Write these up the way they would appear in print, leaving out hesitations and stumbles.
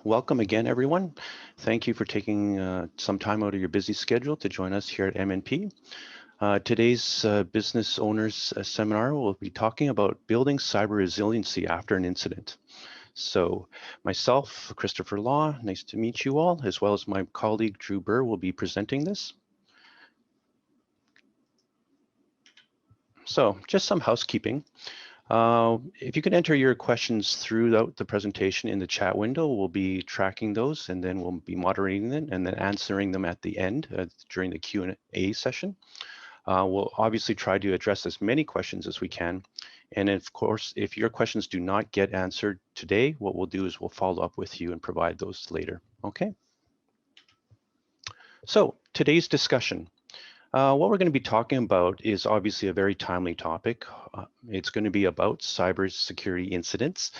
welcome again, everyone. Thank you for taking some time out of your busy schedule to join us here at MNP. Today's Business Owners Seminar will be talking about building cyber resiliency after an incident. So myself, Christopher Law, nice to meet you all, as well as my colleague, Drew Burr, will be presenting this. So just some housekeeping. If you can enter your questions throughout the presentation in the chat window, we'll be tracking those and then we'll be moderating them and then answering them at the end during the Q&A session. We'll obviously try to address as many questions as we can. And of course, if your questions do not get answered today, what we'll do is we'll follow up with you and provide those later, okay? So today's discussion. What we're going to be talking about is obviously a very timely topic. It's going to be about cybersecurity incidents.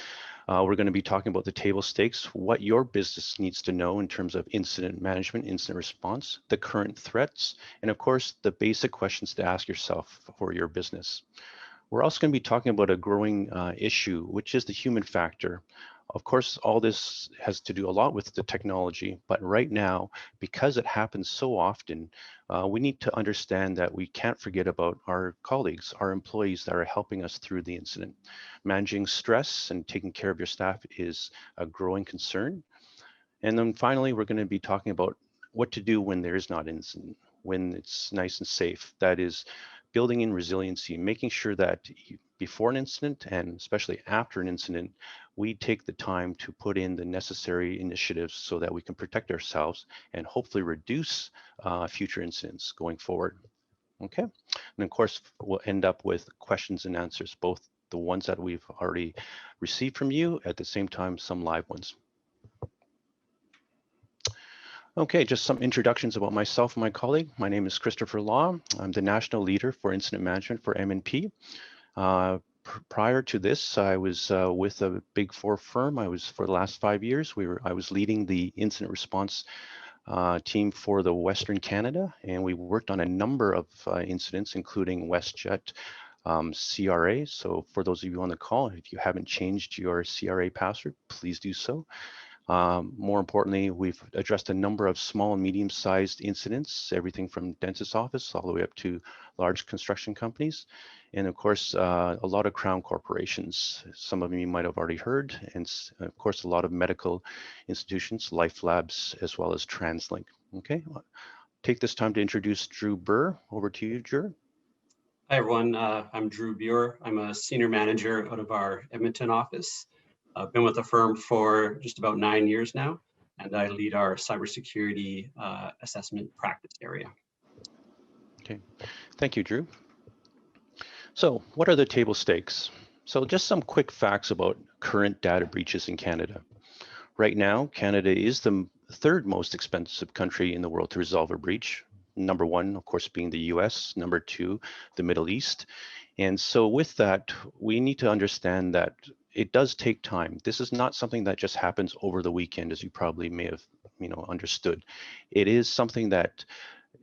We're going to be talking about the table stakes, what your business needs to know in terms of incident management, incident response, the current threats, and of course, the basic questions to ask yourself for your business. We're also going to be talking about a growing issue, which is the human factor. Of course, all this has to do a lot with the technology, but right now, because it happens so often, we need to understand that we can't forget about our colleagues, our employees that are helping us through the incident. Managing stress and taking care of your staff is a growing concern. And then finally, we're going to be talking about what to do when there is not an incident, when it's nice and safe. That is building in resiliency, making sure that before an incident and especially after an incident, we take the time to put in the necessary initiatives so that we can protect ourselves and hopefully reduce future incidents going forward. Okay, and of course, we'll end up with questions and answers, both the ones that we've already received from you, at the same time, some live ones. Okay, just some introductions about myself and my colleague. My name is Christopher Law. I'm the National Leader for Incident Management for MNP. Prior to this, I was with a Big Four firm. For the last 5 years, I was leading the incident response team for the Western Canada, and we worked on a number of incidents, including WestJet, CRA. So for those of you on the call, if you haven't changed your CRA password, please do so. More importantly, we've addressed a number of small and medium-sized incidents, everything from dentist's office all the way up to large construction companies. And of course, a lot of crown corporations. Some of you might have already heard, and of course, a lot of medical institutions, Life Labs, as well as TransLink. Okay, take this time to introduce Drew Burr. Over to you, Drew. Hi, everyone. I'm Drew Buhr. I'm a senior manager out of our Edmonton office. I've been with the firm for just about 9 years now, and I lead our cybersecurity assessment practice area. Okay, thank you, Drew. So what are the table stakes? So just some quick facts about current data breaches in Canada. Right now, Canada is the third most expensive country in the world to resolve a breach. Number one, of course, being the US, number two, the Middle East. And so with that, we need to understand that it does take time. This is not something that just happens over the weekend, as you probably may have understood. It is something that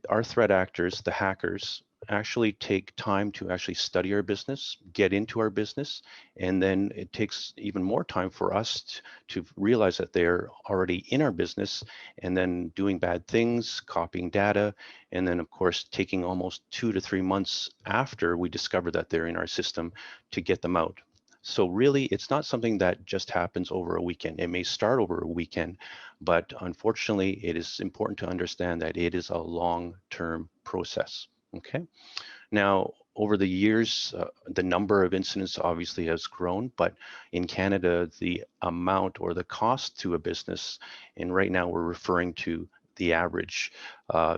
our threat actors, the hackers, actually take time to actually study our business, get into our business, and then it takes even more time for us to realize that they're already in our business and then doing bad things, copying data, and then of course taking almost 2 to 3 months after we discover that they're in our system to get them out. So really, it's not something that just happens over a weekend. It may start over a weekend, but unfortunately, it is important to understand that it is a long-term process. Okay. Now, over the years, the number of incidents obviously has grown, but in Canada, the amount or the cost to a business, and right now we're referring to the average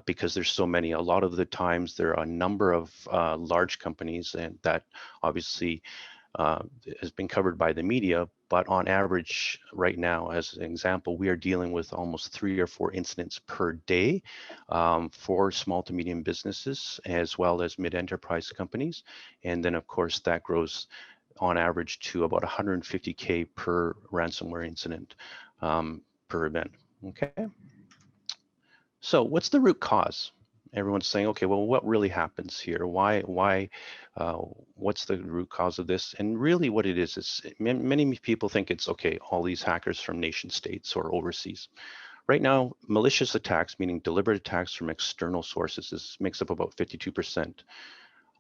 because there's so many. A lot of the times there are a number of large companies, and that obviously has been covered by the media, but on average right now, as an example, we are dealing with almost 3 or 4 incidents per day for small to medium businesses, as well as mid-enterprise companies. And then of course that grows on average to about 150K per ransomware incident per event, okay? So what's the root cause? everyone's saying, okay, well, what really happens here? Uh, what's the root cause of this? And really what it is many people think it's, okay, all these hackers from nation states or overseas. Right now, malicious attacks, meaning deliberate attacks from external sources, makes up about 52%.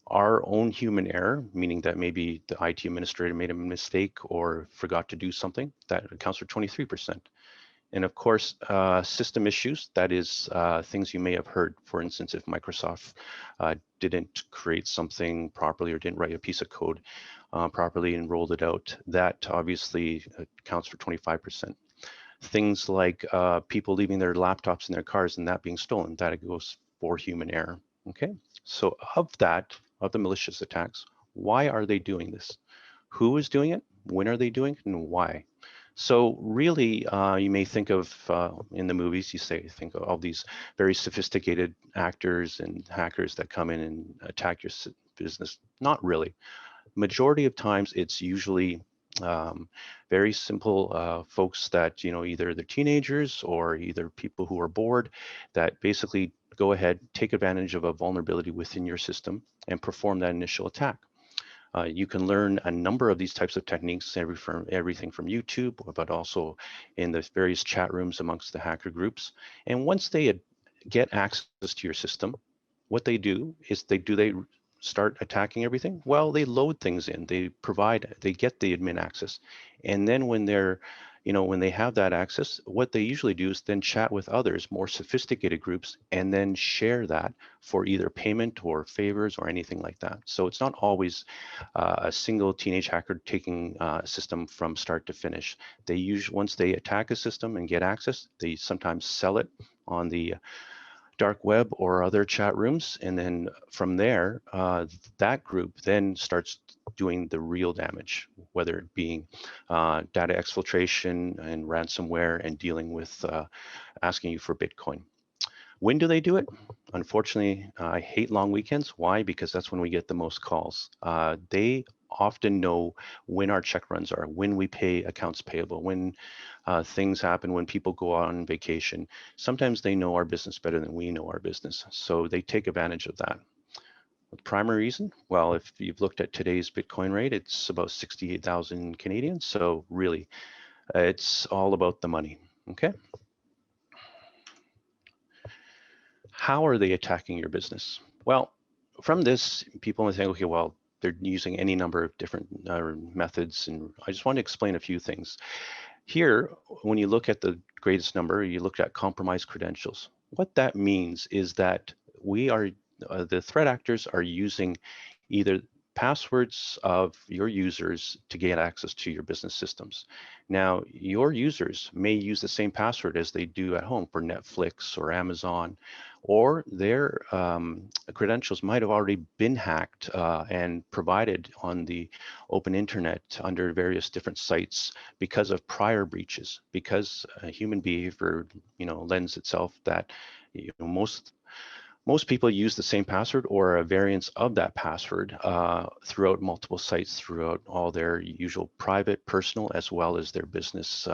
Our own human error, meaning that maybe the IT administrator made a mistake or forgot to do something, that accounts for 23%. And of course, system issues, that is things you may have heard. For instance, if Microsoft didn't create something properly or didn't write a piece of code properly and rolled it out, that obviously accounts for 25%. Things like people leaving their laptops in their cars and that being stolen, that goes for human error. Okay, so of the malicious attacks, why are they doing this? Who is doing it? When are they doing it, and why? So really, you may think of in the movies, think of all these very sophisticated actors and hackers that come in and attack your business. Not really. Majority of times, it's usually very simple folks that, either they're teenagers or either people who are bored that basically go ahead, take advantage of a vulnerability within your system and perform that initial attack. You can learn a number of these types of techniques, everything from YouTube, but also in the various chat rooms amongst the hacker groups. And once they get access to your system, what they do is they start attacking everything? Well, they load things in, they get the admin access. And then when they have that access, what they usually do is then chat with others, more sophisticated groups, and then share that for either payment or favors or anything like that. So it's not always a single teenage hacker taking a system from start to finish. Once they attack a system and get access, they sometimes sell it on the dark web or other chat rooms, and then from there, that group then starts doing the real damage, whether it being data exfiltration and ransomware and dealing with asking you for Bitcoin. When do they do it? Unfortunately, I hate long weekends. Why? Because that's when we get the most calls. They often know when our check runs are, when we pay accounts payable, when things happen, when people go on vacation. Sometimes they know our business better than we know our business. So they take advantage of that. The primary reason? Well, if you've looked at today's Bitcoin rate, it's about 68,000 Canadian. So really, it's all about the money. Okay. How are they attacking your business? Well, from this, people may think, okay, well, they're using any number of different methods, and I just want to explain a few things. Here, when you look at the greatest number, you look at compromised credentials. What that means is that the threat actors are using either passwords of your users to get access to your business systems. Now, your users may use the same password as they do at home for Netflix or Amazon, or their credentials might have already been hacked and provided on the open internet under various different sites because of prior breaches, because human behavior, lends itself that most people use the same password or a variance of that password throughout multiple sites, throughout all their usual private, personal, as well as their business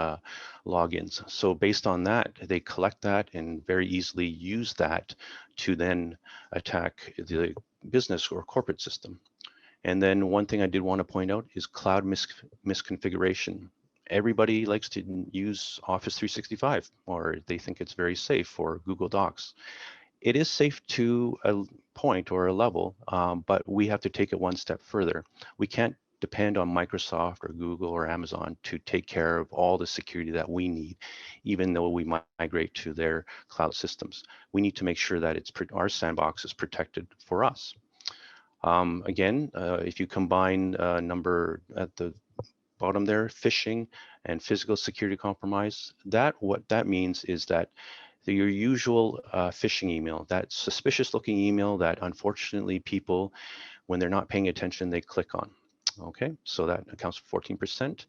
logins. So based on that, they collect that and very easily use that to then attack the business or corporate system. And then one thing I did want to point out is cloud misconfiguration. Everybody likes to use Office 365, or they think it's very safe, or Google Docs. It is safe to a point or a level, but we have to take it one step further. We can't depend on Microsoft or Google or Amazon to take care of all the security that we need, even though we migrate to their cloud systems. We need to make sure that our sandbox is protected for us. Again, if you combine number at the bottom there, phishing and physical security compromise, what that means is that your usual phishing email, that suspicious looking email that unfortunately people, when they're not paying attention, they click on. Okay, so that accounts for 14%.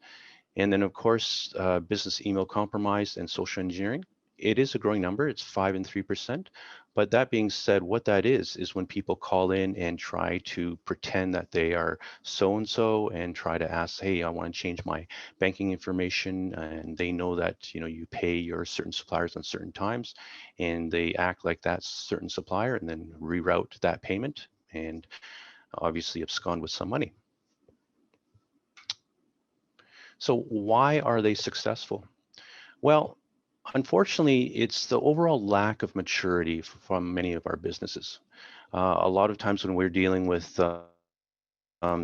And then of course, business email compromise and social engineering. it is a growing number. It's 5 and 3%. But that being said, what that is when people call in and try to pretend that they are so-and-so and try to ask, hey, I want to change my banking information, and they know that, you pay your certain suppliers on certain times, and they act like that certain supplier and then reroute that payment and obviously abscond with some money. So why are they successful? Well, unfortunately, it's the overall lack of maturity from many of our businesses. A lot of times when we're dealing with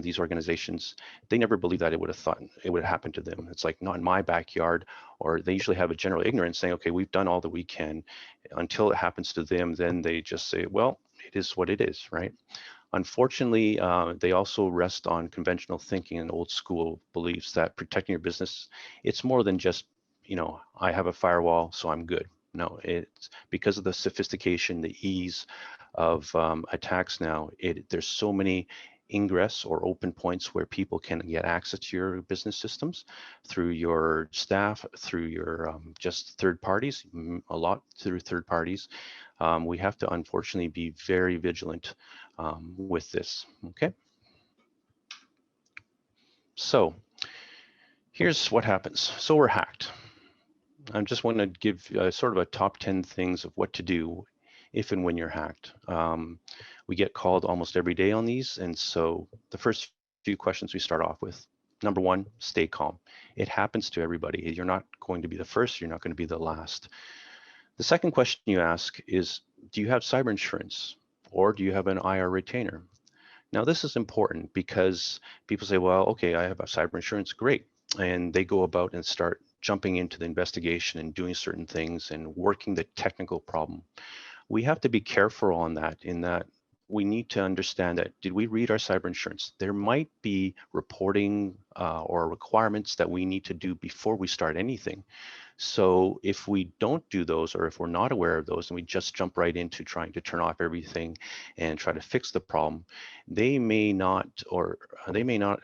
these organizations, they never believe that it would have thought it would happen to them. It's like, not in my backyard, or they usually have a general ignorance saying, okay, we've done all that we can. Until it happens to them, then they just say, well, it is what it is, right? Unfortunately, they also rest on conventional thinking and old school beliefs that protecting your business, it's more than just, I have a firewall, so I'm good. No, it's because of the sophistication, the ease of attacks now. There's so many ingress or open points where people can get access to your business systems through your staff, through your just third parties, a lot through third parties. We have to unfortunately be very vigilant with this, okay? So here's what happens. So we're hacked. I just want to give sort of a top 10 things of what to do if and when you're hacked. We get called almost every day on these, and so the first few questions we start off with. Number one, stay calm. It happens to everybody. You're not going to be the first, you're not going to be the last. The second question you ask is, do you have cyber insurance, or do you have an IR retainer? Now, this is important because people say, well, okay, I have a cyber insurance, great. And they go about and start jumping into the investigation and doing certain things and working the technical problem. We have to be careful on that, in that we need to understand that, did we read our cyber insurance? There might be reporting or requirements that we need to do before we start anything. So if we don't do those, or if we're not aware of those and we just jump right into trying to turn off everything and try to fix the problem, they may not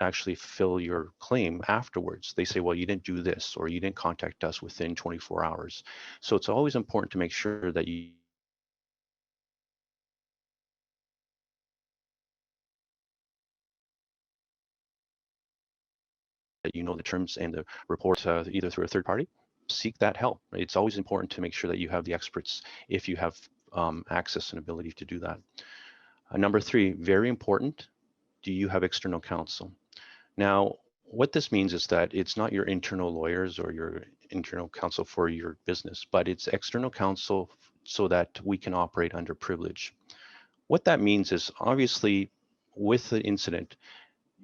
actually fill your claim afterwards. They say, well, you didn't do this, or you didn't contact us within 24 hours. So it's always important to make sure that you know the terms and the report either through a third party. Seek that help. It's always important to make sure that you have the experts if you have access and ability to do that. Number three, very important, do you have external counsel? Now, what this means is that it's not your internal lawyers or your internal counsel for your business, but it's external counsel so that we can operate under privilege. What that means is, obviously, with the incident,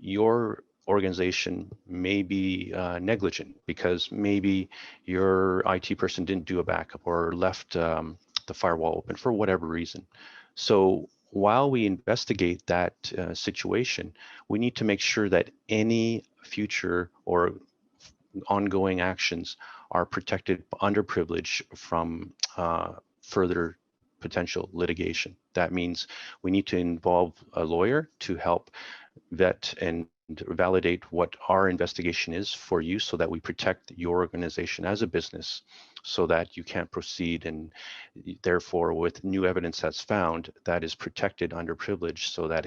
your organization may be negligent because maybe your IT person didn't do a backup or left the firewall open for whatever reason. So while we investigate that situation, we need to make sure that any future or ongoing actions are protected under privilege from further potential litigation. That means we need to involve a lawyer to help vet and validate what our investigation is for you, so that we protect your organization as a business, so that you can't proceed, and therefore with new evidence that's found, that is protected under privilege, so that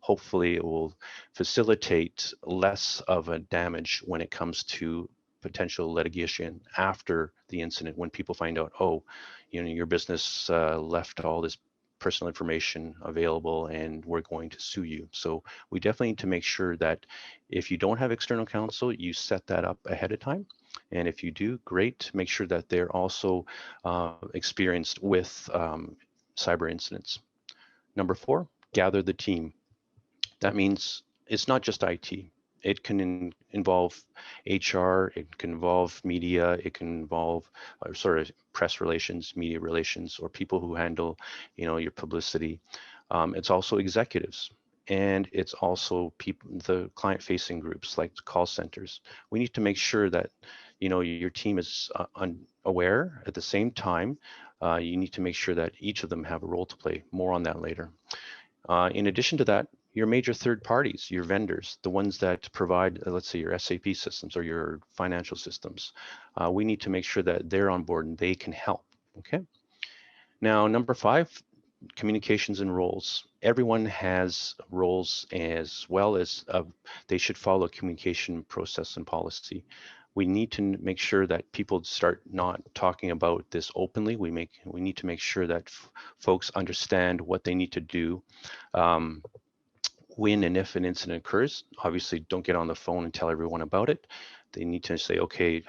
hopefully it will facilitate less of a damage when it comes to potential litigation after the incident, when people find out, oh, your business left all this personal information available and we're going to sue you. So we definitely need to make sure that if you don't have external counsel, you set that up ahead of time. And if you do, great, make sure that they're also experienced with cyber incidents. Number four, gather the team. That means it's not just IT. It can involve HR, it can involve media, it can involve sort of press relations, media relations, or people who handle, your publicity. It's also executives, and it's also people, the client-facing groups like call centers. We need to make sure that, your team is aware. At the same time, you need to make sure that each of them have a role to play. More on that later. In addition to that, your major third parties, your vendors, the ones that provide, let's say, your SAP systems or your financial systems. We need to make sure that they're on board and they can help, okay? Now, number 5, communications and roles. Everyone has roles as well as they should follow a communication process and policy. We need to make sure that people start not talking about this openly. We need to make sure that folks understand what they need to do when and if an incident occurs. Obviously, don't get on the phone and tell everyone about it. They need to say, okay,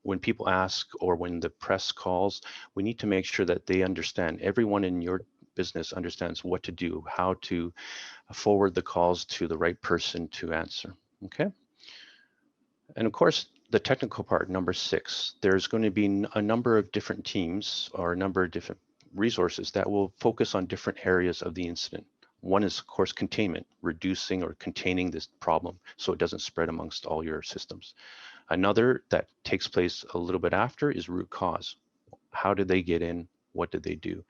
when people ask or when the press calls, we need to make sure that they understand, everyone in your business understands what to do, how to forward the calls to the right person to answer, okay? And of course, the technical part, number 6, there's going to be a number of different teams or a number of different resources that will focus on different areas of the incident. One is, of course, containment, reducing or containing this problem so it doesn't spread amongst all your systems. Another that takes place a little bit after is root cause. How did they get in? What did they do?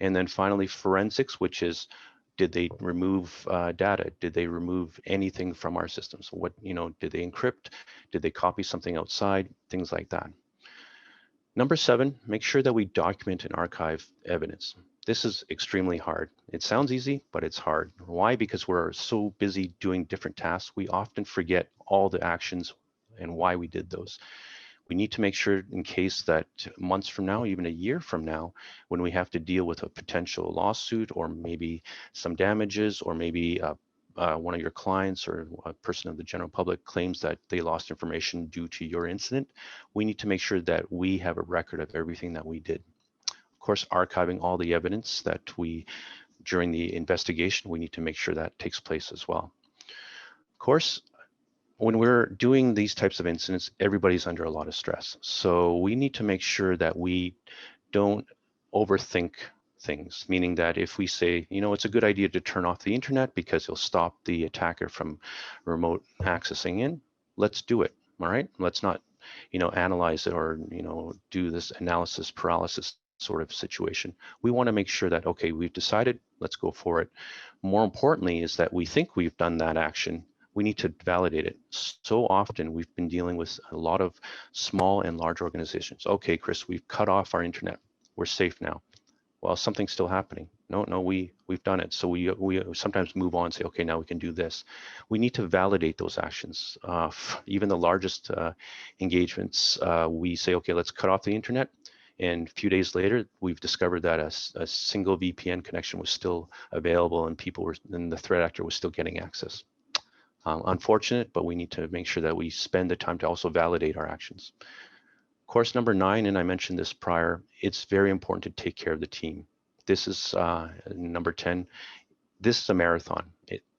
And then finally, forensics, which is, did they remove data? Did they remove anything from our systems? What, did they encrypt? Did they copy something outside? Things like that. Number 7, make sure that we document and archive evidence. This is extremely hard. It sounds easy, but it's hard. Why? Because we're so busy doing different tasks, we often forget all the actions and why we did those. We need to make sure in case that months from now, even a year from now, when we have to deal with a potential lawsuit or maybe some damages, or maybe one of your clients or a person of the general public claims that they lost information due to your incident, we need to make sure that we have a record of everything that we did. Of course, archiving all the evidence that during the investigation, we need to make sure that takes place as well. Of course, when we're doing these types of incidents, everybody's under a lot of stress. So we need to make sure that we don't overthink things, meaning that if we say, it's a good idea to turn off the internet because it'll stop the attacker from remote accessing in, let's do it, all right? Let's not, analyze it or, do this analysis paralysis sort of situation. We want to make sure that, okay, we've decided, let's go for it. More importantly is that we think we've done that action. We need to validate it. So often we've been dealing with a lot of small and large organizations. Okay, Chris, we've cut off our internet. We're safe now. Well, something's still happening. No, we've done it. So we sometimes move on and say, okay, now we can do this. We need to validate those actions. Even the largest engagements, we say, okay, let's cut off the internet. And a few days later, we've discovered that a single VPN connection was still available and the threat actor was still getting access. Unfortunate, but we need to make sure that we spend the time to also validate our actions. Course number 9, and I mentioned this prior, it's very important to take care of the team. This is number 10. This is a marathon.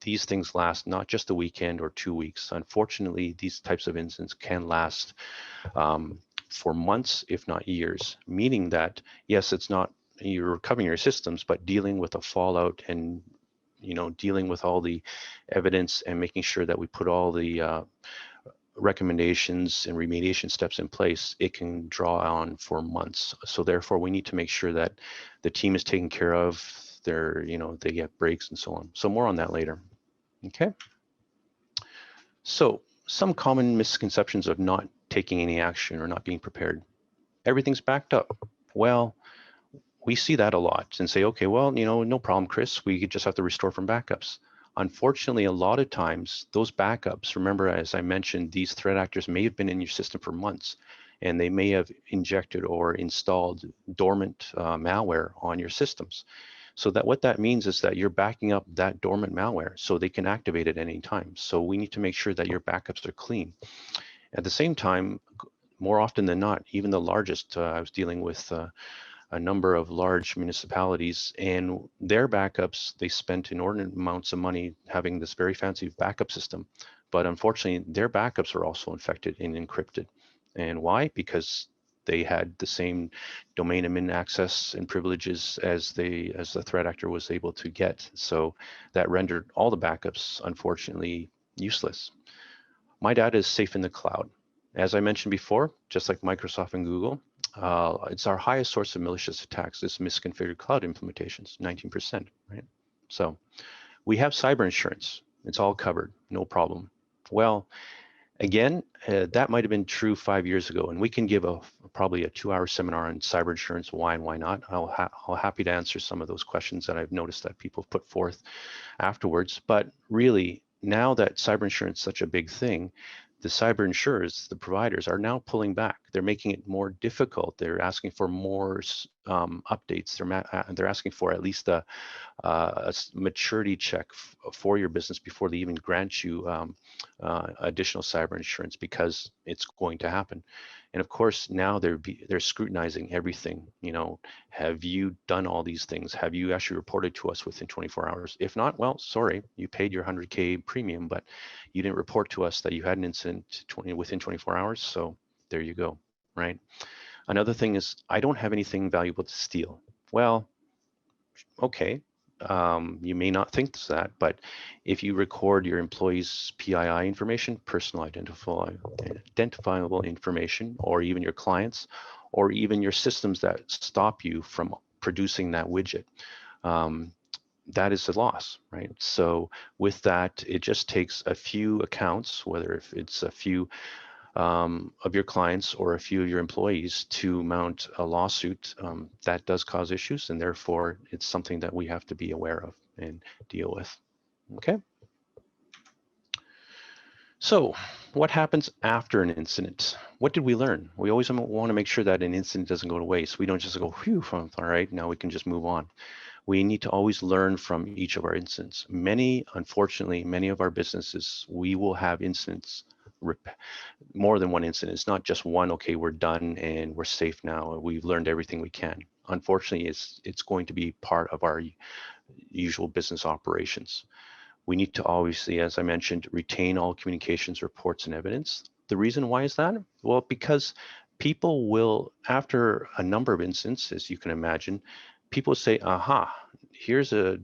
These things last not just a weekend or 2 weeks. Unfortunately, these types of incidents can last for months, if not years, meaning that, yes, it's not you're recovering your systems, but dealing with the fallout and dealing with all the evidence and making sure that we put all the recommendations and remediation steps in place, it can draw on for months. So therefore, we need to make sure that the team is taken care of, they get breaks and so on. So more on that later. Okay. So some common misconceptions of not taking any action or not being prepared. Everything's backed up. Well, we see that a lot and say, okay, well, no problem, Chris, we just have to restore from backups. Unfortunately, a lot of times those backups, remember, as I mentioned, these threat actors may have been in your system for months and they may have injected or installed dormant malware on your systems. So that what that means is that you're backing up that dormant malware so they can activate it at any time. So we need to make sure that your backups are clean. At the same time, more often than not, even the largest, I was dealing with a number of large municipalities, and their backups, they spent inordinate amounts of money having this very fancy backup system. But unfortunately, their backups are also infected and encrypted. And why? Because they had the same domain admin access and privileges as the threat actor was able to get. So that rendered all the backups, unfortunately, useless. My data is safe in the cloud. As I mentioned before, just like Microsoft and Google, it's our highest source of malicious attacks, this misconfigured cloud implementations, 19%, right? So We have cyber insurance. It's all covered, no problem. Well, again, that might have been true 5 years ago, and we can give probably a 2-hour seminar on cyber insurance, why and why not. I'll happy to answer some of those questions that I've noticed that people put forth afterwards. But really, now that cyber insurance is such a big thing, the cyber insurers, the providers, are now pulling back. They're making it more difficult. They're asking for more updates. They're asking for at least a maturity check for your business before they even grant you additional cyber insurance, because it's going to happen. And of course, now they're scrutinizing everything. You know, have you done all these things? Have you actually reported to us within 24 hours? If not, well, sorry, you paid your 100K premium, but you didn't report to us that you had an incident within 24 hours. So there you go, right? Another thing is, I don't have anything valuable to steal. Well, okay, you may not think that, but if you record your employees' PII information, personal identifiable information, or even your clients, or even your systems that stop you from producing that widget, that is a loss, right? So with that, it just takes a few accounts, whether if it's a few of your clients or a few of your employees, to mount a lawsuit. That does cause issues, and therefore it's something that we have to be aware of and deal with. Okay. So what happens after an incident? What did we learn? We always want to make sure that an incident doesn't go to waste. We don't just go, whew, all right, now we can just move on. We need to always learn from each of our incidents. Unfortunately, many of our businesses, we will have incidents, more than one incident. It's not just one, okay, we're done and we're safe now, we've learned everything we can. Unfortunately, it's going to be part of our usual business operations. We need to obviously, as I mentioned, retain all communications, reports, and evidence. The reason why is that? Well, because people will, after a number of incidents, as you can imagine, people say, aha, here's a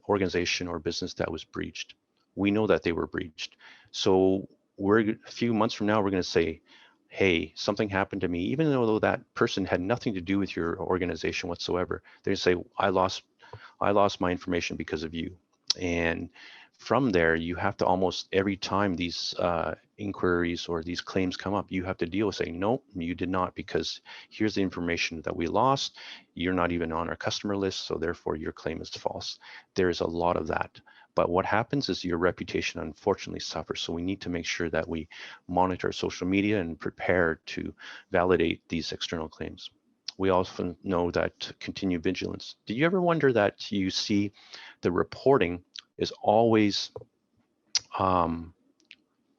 organization or business that was breached. We know that they were breached. So a few months from now, we're going to say, hey, something happened to me, even though that person had nothing to do with your organization whatsoever. They say, I lost my information because of you. And from there, you have to almost every time these inquiries or these claims come up, you have to deal with saying, no, you did not, because here's the information that we lost. You're not even on our customer list, so therefore your claim is false. There's a lot of that. But what happens is your reputation unfortunately suffers. So we need to make sure that we monitor social media and prepare to validate these external claims. We also know that continue vigilance. Do you ever wonder that you see the reporting is always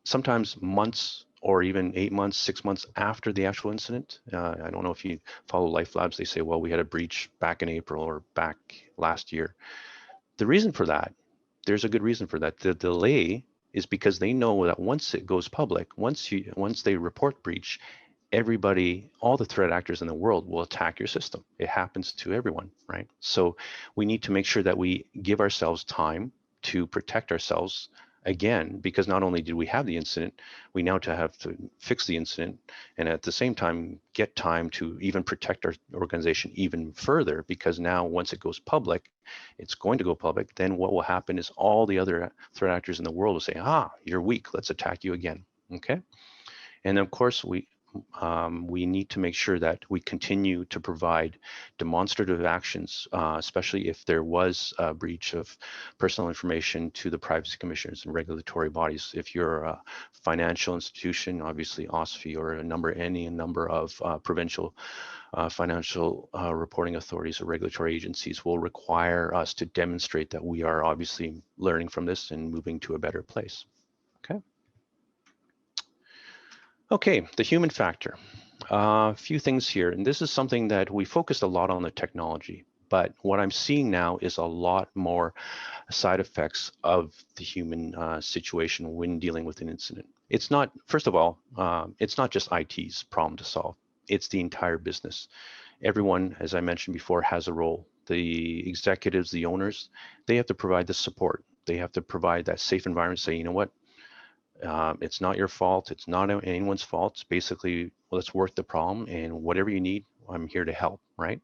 sometimes months or even 8 months, 6 months after the actual incident? I don't know if you follow Life Labs. They say, well, we had a breach back in April or back last year. The reason for that, there's a good reason for that. The delay is because they know that once it goes public, once they report breach, everybody, all the threat actors in the world will attack your system. It happens to everyone, right? So we need to make sure that we give ourselves time to protect ourselves, again, because not only did we have the incident, we now have to fix the incident, and at the same time get time to even protect our organization even further, because now once it goes public, it's going to go public, then what will happen is all the other threat actors in the world will say, you're weak, let's attack you again. Okay. And of course, we need to make sure that we continue to provide demonstrative actions, especially if there was a breach of personal information, to the privacy commissioners and regulatory bodies. If you're a financial institution, obviously OSFI or any number of provincial financial reporting authorities or regulatory agencies will require us to demonstrate that we are obviously learning from this and moving to a better place. Okay. Okay, the human factor. A few things here, and this is something that we focused a lot on the technology, but what I'm seeing now is a lot more side effects of the human situation when dealing with an incident. It's not, first of all, it's not just IT's problem to solve, it's the entire business. Everyone, as I mentioned before, has a role. The executives, the owners, they have to provide the support. They have to provide that safe environment, say, you know what, it's not your fault. It's not anyone's fault. It's basically, well, let's work the problem, and whatever you need, I'm here to help, right?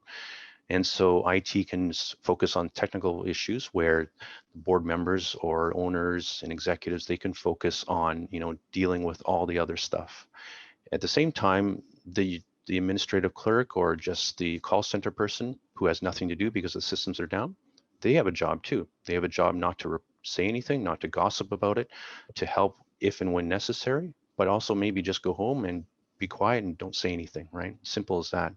And so IT can focus on technical issues where board members or owners and executives, they can focus on, dealing with all the other stuff. At the same time, the administrative clerk or just the call center person who has nothing to do because the systems are down, they have a job too. They have a job not to say anything, not to gossip about it, to help if and when necessary, but also maybe just go home and be quiet and don't say anything, right? Simple as that.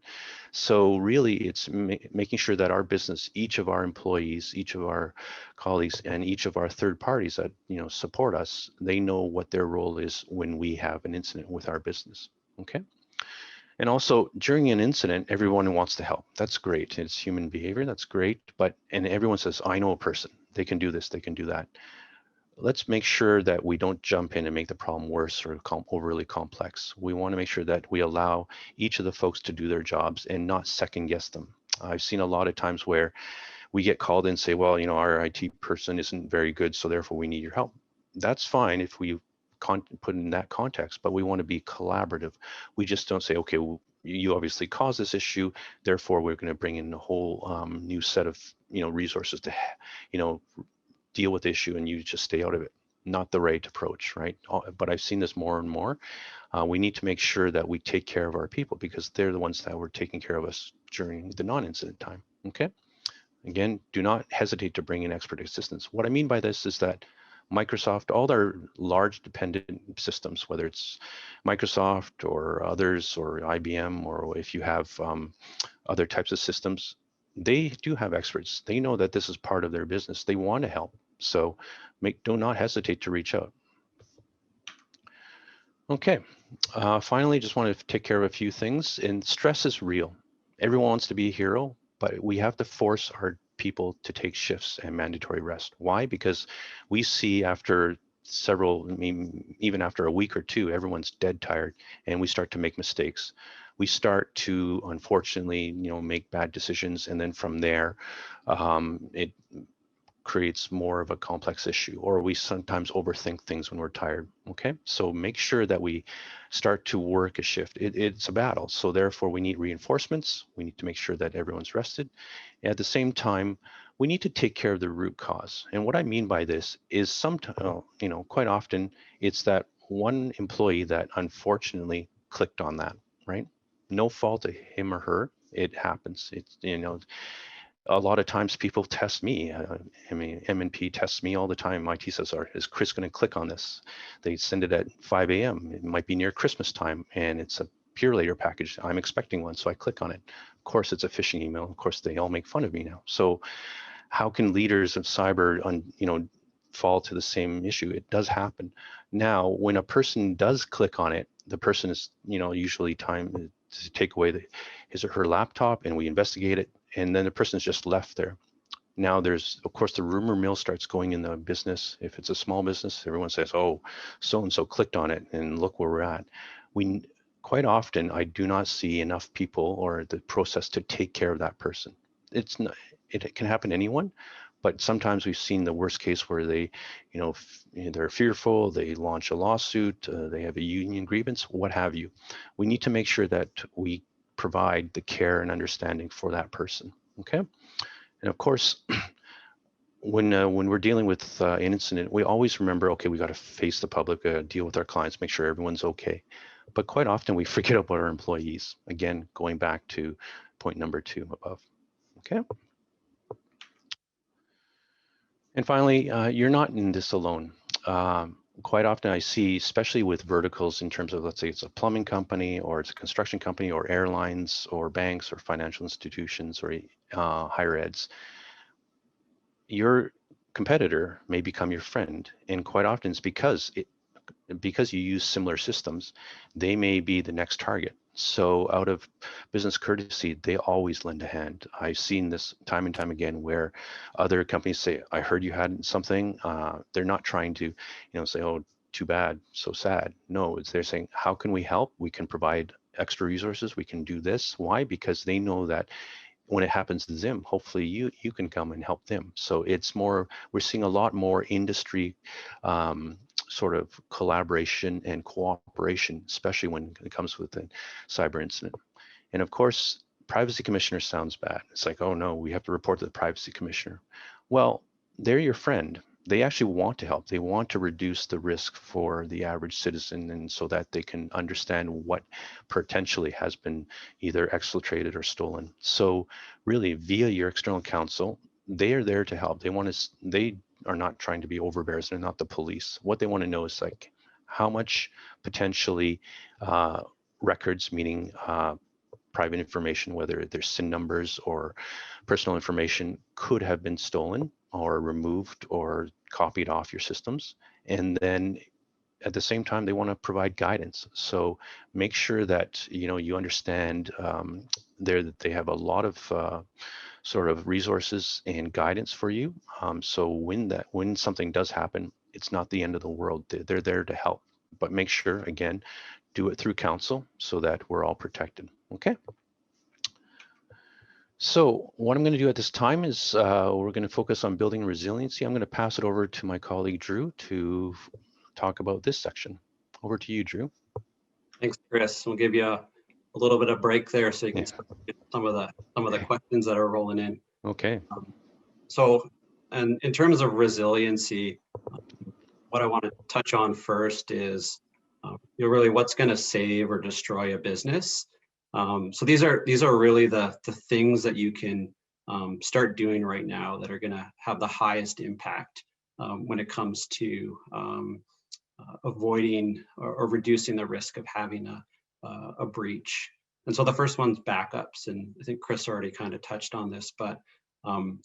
So really it's making sure that our business, each of our employees, each of our colleagues, and each of our third parties that support us, they know what their role is when we have an incident with our business. Okay. And also during an incident, everyone wants to help. That's great. It's human behavior. That's great. And everyone says, I know a person. They can do this. They can do that. Let's make sure that we don't jump in and make the problem worse or overly complex. We want to make sure that we allow each of the folks to do their jobs and not second guess them. I've seen a lot of times where we get called in and say, well, our IT person isn't very good, so therefore we need your help. That's fine if we put in that context, but we want to be collaborative. We just don't say, okay, well, you obviously caused this issue, therefore we're going to bring in a whole new set of resources to deal with the issue, and you just stay out of it. Not the right approach, right? But I've seen this more and more. We need to make sure that we take care of our people because they're the ones that were taking care of us during the non-incident time. Okay. Again, do not hesitate to bring in expert assistance. What I mean by this is that Microsoft, all their large dependent systems, whether it's Microsoft or others or IBM, or if you have other types of systems, they do have experts. They know that this is part of their business. They want to help. So do not hesitate to reach out. Okay, finally, just want to take care of a few things. And stress is real. Everyone wants to be a hero, but we have to force our people to take shifts and mandatory rest. Why? Because we see after even after a week or two, everyone's dead tired and we start to make mistakes. We start to, unfortunately, make bad decisions. And then from there, it creates more of a complex issue, or we sometimes overthink things when we're tired. Okay, so make sure that we start to work a shift. It's a battle, so therefore we need reinforcements. We need to make sure that everyone's rested. At the same time, we need to take care of the root cause. And what I mean by this is sometimes, quite often it's that one employee that unfortunately clicked on that, right? No fault of him or her. It happens. It's, a lot of times people test me. M&P tests me all the time. IT says, is Chris going to click on this? They send it at 5 a.m. It might be near Christmas time, and it's a Purelator package. I'm expecting one, so I click on it. Of course, it's a phishing email. Of course, they all make fun of me now. So how can leaders of cyber, fall to the same issue? It does happen. Now, when a person does click on it, the person is, usually time to take away his or her laptop, and we investigate it. And then the person's just left there. Now there's, of course, the rumor mill starts going in the business. If it's a small business, everyone says, oh, so-and-so clicked on it and look where we're at. Quite often, I do not see enough people or the process to take care of that person. It can happen to anyone, but sometimes we've seen the worst case where they, they're fearful, they launch a lawsuit, they have a union grievance, what have you. We need to make sure that we provide the care and understanding for that person. Okay, and of course, when we're dealing with an incident, we always remember, okay, we got to face the public, deal with our clients, make sure everyone's okay. But quite often we forget about our employees. Again, going back to point number 2 above. Okay. And finally, you're not in this alone. Quite often I see, especially with verticals in terms of, let's say it's a plumbing company or it's a construction company or airlines or banks or financial institutions or higher eds, your competitor may become your friend. And quite often it's because you use similar systems, they may be the next target. So out of business courtesy, they always lend a hand. I've seen this time and time again where other companies say, I heard you had something. They're not trying to, say, oh, too bad, so sad. No, they're saying, how can we help? We can provide extra resources. We can do this. Why? Because they know that when it happens to them, hopefully you can come and help them. So it's more, we're seeing a lot more industry sort of collaboration and cooperation, especially when it comes with a cyber incident. And of course, privacy commissioner sounds bad. It's like, oh no, we have to report to the privacy commissioner. Well, they're your friend. They actually want to help. They want to reduce the risk for the average citizen, and so that they can understand what potentially has been either exfiltrated or stolen. So really, via your external counsel, they are there to help. They are not trying to be overbearers. They're not the police. What they want to know is like how much potentially records, meaning private information, whether there's SIN numbers or personal information, could have been stolen or removed or copied off your systems. And then at the same time, they want to provide guidance. So make sure that you understand that they have a lot of sort of resources and guidance for you. So when something does happen, it's not the end of the world. They're there to help. But make sure, again, do it through counsel so that we're all protected. Okay. So what I'm going to do at this time is we're going to focus on building resiliency. I'm going to pass it over to my colleague Drew to talk about this section. Over to you, Drew. Thanks, Chris. We'll give you a little bit of break there so you can get some of the questions that are rolling in. Okay. So, and in terms of resiliency, what I want to touch on first is really what's going to save or destroy a business. So these are really the things that you can start doing right now that are going to have the highest impact when it comes to avoiding or reducing the risk of having a breach. And so the first one's backups, and I think Chris already kind of touched on this, but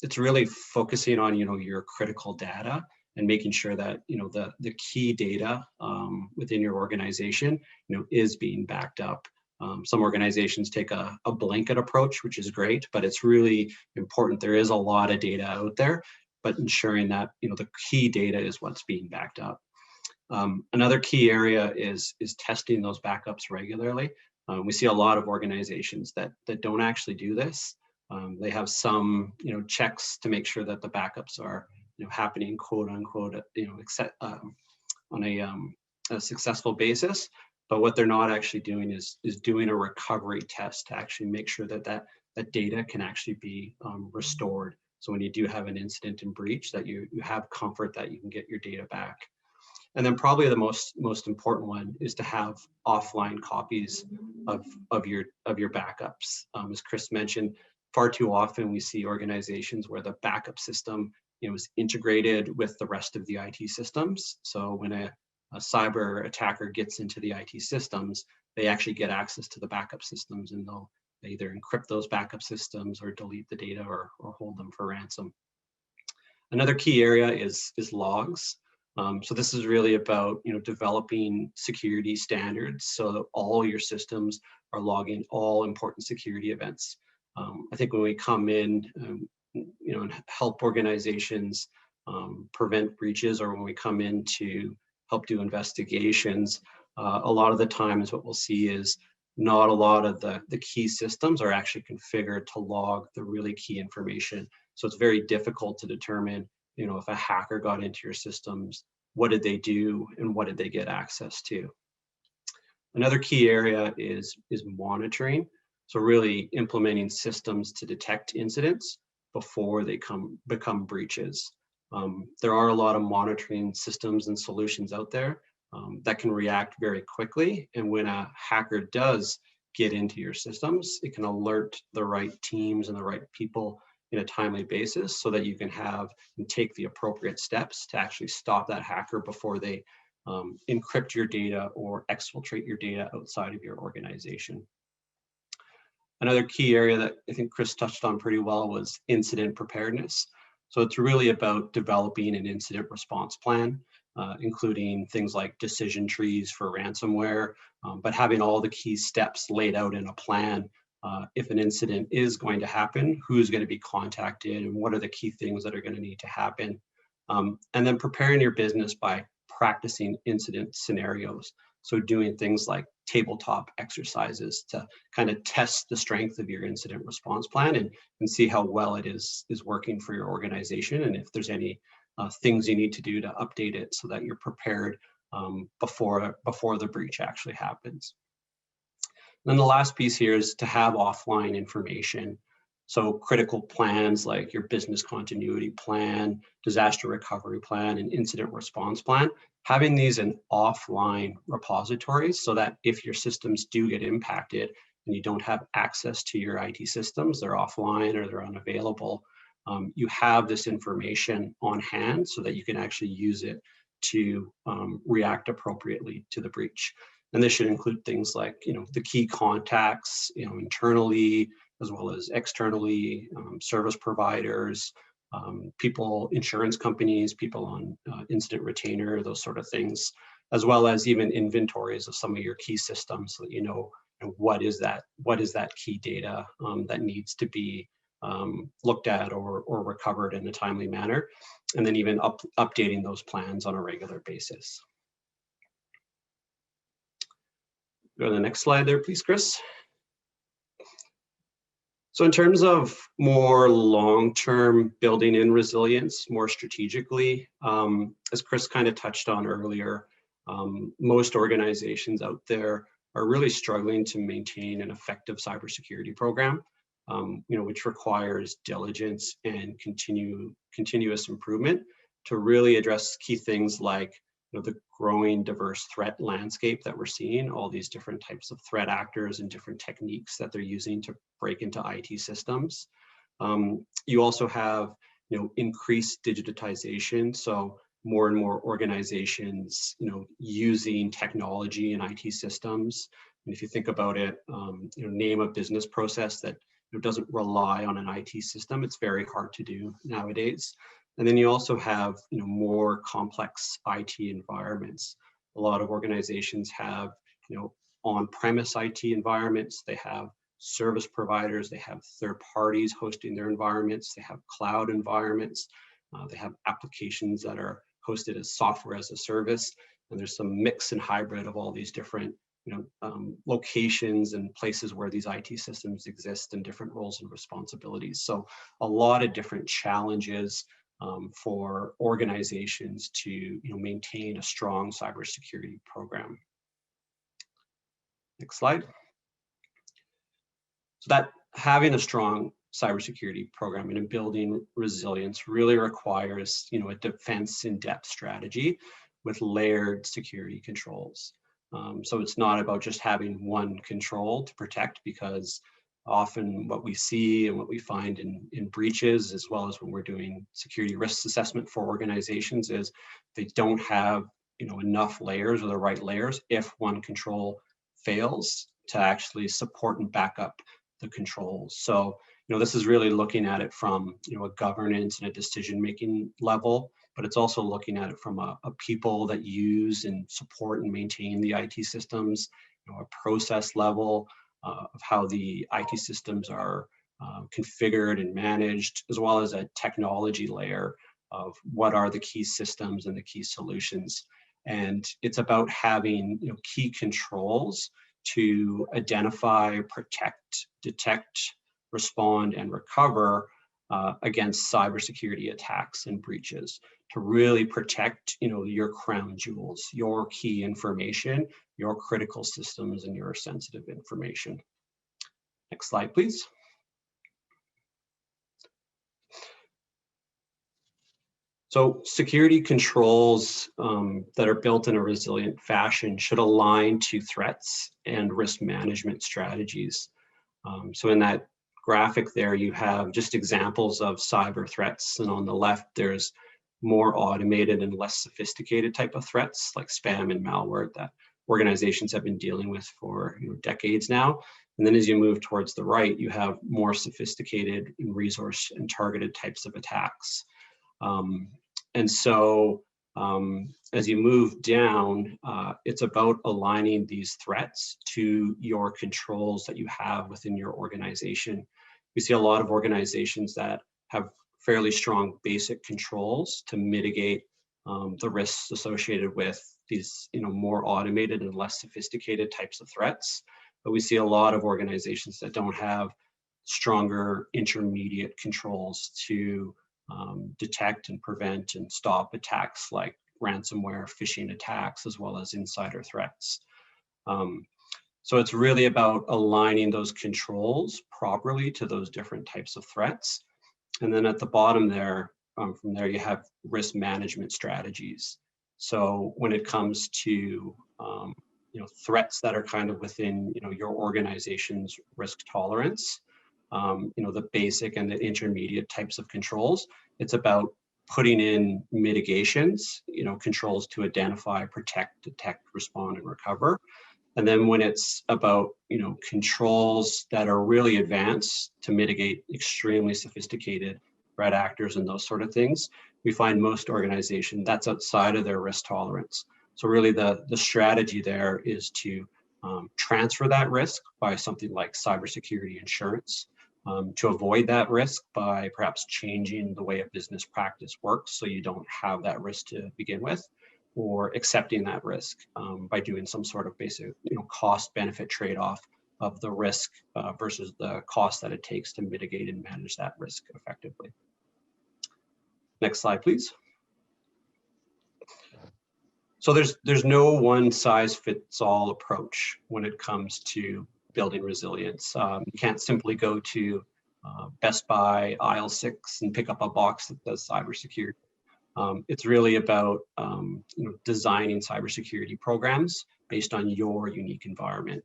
it's really focusing on your critical data and making sure that the key data within your organization is being backed up. Some organizations take a blanket approach, which is great, but it's really important. There is a lot of data out there, but ensuring that the key data is what's being backed up. Another key area is testing those backups regularly. We see a lot of organizations that don't actually do this. They have some checks to make sure that the backups are happening quote unquote on a successful basis. But what they're not actually doing is doing a recovery test to actually make sure that data can actually be restored. So when you do have an incident and breach, that you have comfort that you can get your data back. And then probably the most important one is to have offline copies of your backups. As Chris mentioned, far too often we see organizations where the backup system is integrated with the rest of the IT systems. So when a cyber attacker gets into the IT systems, they actually get access to the backup systems, and they'll either encrypt those backup systems or delete the data or hold them for ransom. Another key area is logs. So this is really about developing security standards so that all your systems are logging all important security events. I think when we come in and help organizations prevent breaches, or when we come in to help do investigations, a lot of the times what we'll see is not a lot of the key systems are actually configured to log the really key information. So it's very difficult to determine if a hacker got into your systems, what did they do and what did they get access to? Another key area is monitoring. So really implementing systems to detect incidents before they become breaches. There are a lot of monitoring systems and solutions out there that can react very quickly. And when a hacker does get into your systems, it can alert the right teams and the right people in a timely basis so that you can have and take the appropriate steps to actually stop that hacker before they encrypt your data or exfiltrate your data outside of your organization. Another key area that I think Chris touched on pretty well was incident preparedness. So it's really about developing an incident response plan, including things like decision trees for ransomware, but having all the key steps laid out in a plan. If an incident is going to happen, who's going to be contacted, and what are the key things that are going to need to happen. And then preparing your business by practicing incident scenarios. So doing things like tabletop exercises to kind of test the strength of your incident response plan and see how well it is working for your organization, and if there's any things you need to do to update it so that you're prepared before the breach actually happens. then the last piece here is to have offline information. So critical plans like your business continuity plan, disaster recovery plan, and incident response plan, having these in offline repositories so that if your systems do get impacted and you don't have access to your IT systems, they're offline or they're unavailable, you have this information on hand so that you can actually use it to react appropriately to the breach. And this should include things like, the key contacts, internally as well as externally, service providers, people, insurance companies, people on incident retainer, those sort of things, as well as even inventories of some of your key systems so that you know what is that key data that needs to be looked at or recovered in a timely manner, and then even updating those plans on a regular basis. Go to the next slide there, please, Chris. So in terms of more long-term building in resilience, more strategically, as Chris kind of touched on earlier, most organizations out there are really struggling to maintain an effective cybersecurity program, which requires diligence and continuous improvement to really address key things like the growing diverse threat landscape that we're seeing, all these different types of threat actors and different techniques that they're using to break into IT systems. You also have increased digitization, so more and more organizations using technology and IT systems. And if you think about it, name a business process that doesn't rely on an IT system, it's very hard to do nowadays. And then you also have more complex IT environments. A lot of organizations have on-premise IT environments, they have service providers, they have third parties hosting their environments, they have cloud environments, they have applications that are hosted as software as a service, and there's some mix and hybrid of all these different locations and places where these IT systems exist and different roles and responsibilities. So a lot of different challenges for organizations to maintain a strong cybersecurity program. Next slide. So that having a strong cybersecurity program and building resilience really requires a defense in-depth strategy with layered security controls. So it's not about just having one control to protect, because often what we see and what we find in breaches, as well as when we're doing security risk assessment for organizations, is they don't have enough layers or the right layers if one control fails to actually support and back up the controls. So this is really looking at it from a governance and a decision-making level, but it's also looking at it from a people that use and support and maintain the IT systems, a process level of how the IT systems are configured and managed, as well as a technology layer of what are the key systems and the key solutions. And it's about having key controls to identify, protect, detect, respond, and recover against cybersecurity attacks and breaches, to really protect your crown jewels, your key information, your critical systems, and your sensitive information. Next slide, please. So security controls that are built in a resilient fashion should align to threats and risk management strategies. So in that graphic there, you have just examples of cyber threats, and on the left, there's more automated and less sophisticated type of threats like spam and malware that organizations have been dealing with for decades now. And then as you move towards the right, you have more sophisticated and resource and targeted types of attacks. And so as you move down, it's about aligning these threats to your controls that you have within your organization. We see a lot of organizations that have fairly strong basic controls to mitigate the risks associated with these more automated and less sophisticated types of threats. But we see a lot of organizations that don't have stronger intermediate controls to detect and prevent and stop attacks like ransomware, phishing attacks, as well as insider threats. So it's really about aligning those controls properly to those different types of threats. And then at the bottom there, from there you have risk management strategies. So when it comes to threats that are kind of within your organization's risk tolerance, the basic and the intermediate types of controls, it's about putting in mitigations, controls to identify, protect, detect, respond, and recover. And then when it's about, controls that are really advanced to mitigate extremely sophisticated threat actors and those sort of things, we find most organizations that's outside of their risk tolerance. So really the strategy there is to transfer that risk by something like cybersecurity insurance, to avoid that risk by perhaps changing the way a business practice works so you don't have that risk to begin with, or accepting that risk by doing some sort of basic cost benefit trade-off of the risk versus the cost that it takes to mitigate and manage that risk effectively. Next slide, please. So there's no one size fits all approach when it comes to building resilience. You can't simply go to Best Buy aisle 6 and pick up a box that does cybersecurity. It's really about designing cybersecurity programs based on your unique environment.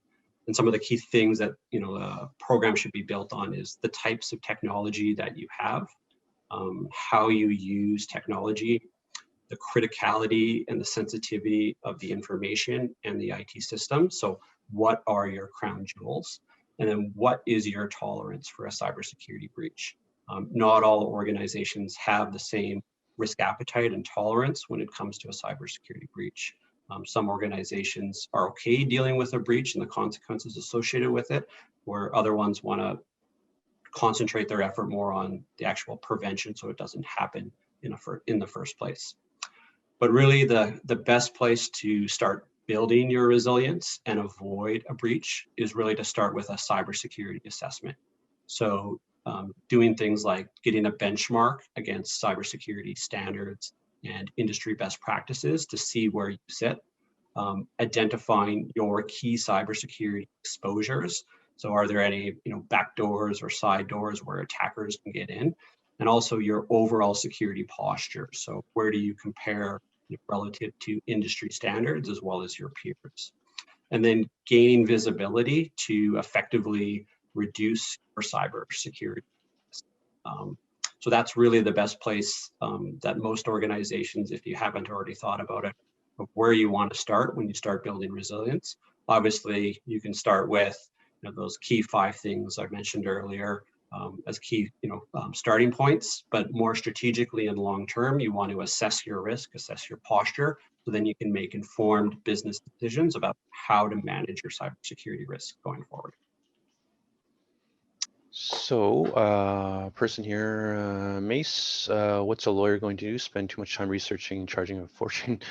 And some of the key things that a program should be built on is the types of technology that you have, how you use technology, the criticality and the sensitivity of the information and the IT system. So what are your crown jewels? And then what is your tolerance for a cybersecurity breach? Not all organizations have the same risk appetite and tolerance when it comes to a cybersecurity breach. Some organizations are okay dealing with a breach and the consequences associated with it, where other ones want to concentrate their effort more on the actual prevention so it doesn't happen in the first place. But really the best place to start building your resilience and avoid a breach is really to start with a cybersecurity assessment. So doing things like getting a benchmark against cybersecurity standards and industry best practices to see where you sit, identifying your key cybersecurity exposures. So are there any back doors or side doors where attackers can get in? And also your overall security posture. So where do you compare relative to industry standards as well as your peers? And then gaining visibility to effectively reduce your cybersecurity. So that's really the best place that most organizations, if you haven't already thought about it, of where you want to start when you start building resilience. Obviously, you can start with those key 5 things I mentioned earlier as key starting points, but more strategically and long term, you want to assess your risk, assess your posture, so then you can make informed business decisions about how to manage your cybersecurity risk going forward. So, person here, Mace, what's a lawyer going to do? Spend too much time researching and charging a fortune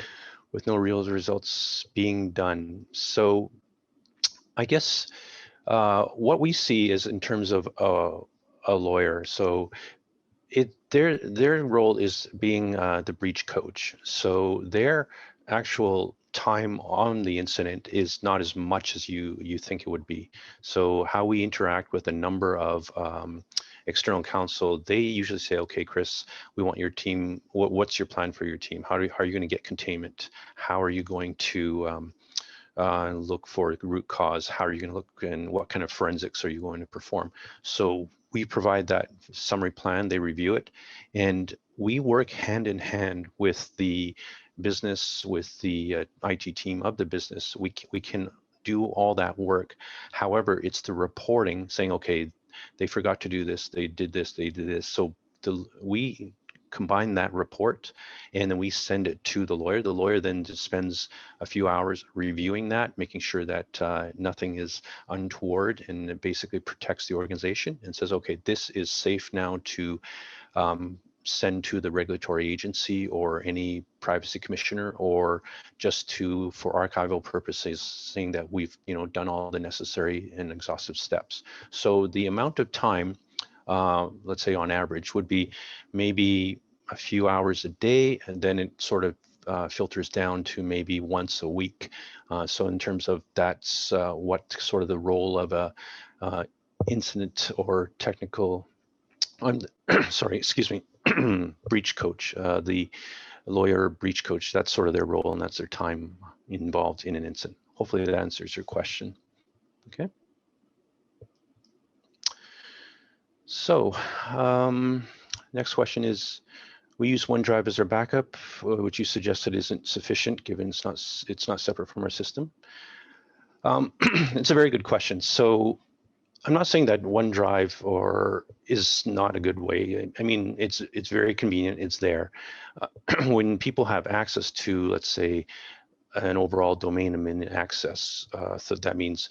with no real results being done. So, I guess what we see is in terms of a lawyer. So, their role is being the breach coach. So their actual time on the incident is not as much as you think it would be. So how we interact with a number of external counsel, they usually say, okay, Chris, we want your team. What's your plan for your team? How are you going to get containment? How are you going to look for the root cause? How are you going to look, and what kind of forensics are you going to perform? So we provide that summary plan, they review it, and we work hand in hand with the business, with the IT team of the business. We can do all that work. However, it's the reporting saying, okay, they forgot to do this, they did this, they did this. So we combine that report and then we send it to the lawyer. The lawyer then just spends a few hours reviewing that, making sure that nothing is untoward, and it basically protects the organization and says, okay, this is safe now to send to the regulatory agency or any privacy commissioner, or just for archival purposes, saying that we've done all the necessary and exhaustive steps. So the amount of time, let's say on average, would be maybe a few hours a day, and then it sort of filters down to maybe once a week. So in terms of that's what sort of the role of a incident or technical, sorry, excuse me, breach coach, the lawyer breach coach, that's sort of their role and that's their time involved in an incident. Hopefully that answers your question. Okay. So next question is, we use OneDrive as our backup, which you suggested isn't sufficient given it's not separate from our system. It's a very good question. So I'm not saying that OneDrive is not a good way. I mean, it's very convenient. It's there. When people have access to, let's say, an overall domain admin access, so that means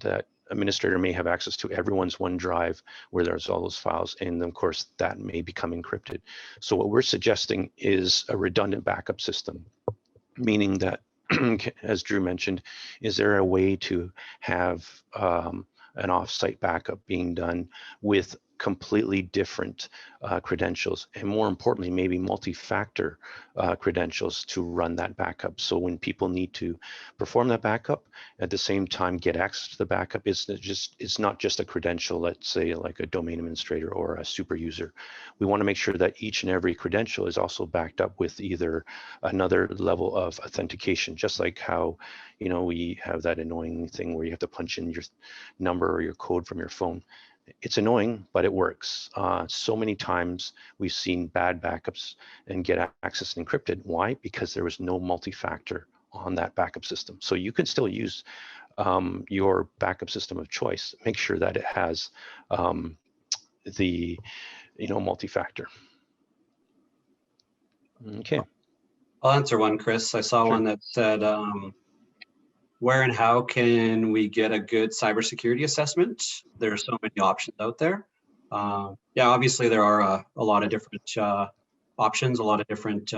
that administrator may have access to everyone's OneDrive where there's all those files, and of course that may become encrypted. So what we're suggesting is a redundant backup system, meaning that, as Drew mentioned, is there a way to have an off-site backup being done with completely different credentials, and more importantly, maybe multi-factor credentials to run that backup. So when people need to perform that backup, at the same time get access to the backup, it's not just a credential, let's say like a domain administrator or a super user. We want to make sure that each and every credential is also backed up with either another level of authentication, just like how, you know, we have that annoying thing where you have to punch in your number or your code from your phone. It's annoying, but it works. So many times we've seen bad backups and get access encrypted. Why? Because there was no multi-factor on that backup system. So you can still use your backup system of choice. Make sure that it has the, you know, multi-factor. Okay. I'll answer one, Chris. I saw one that said, where and how can we get a good cybersecurity assessment? There are so many options out there. Yeah, obviously there are a lot of different options, a lot of different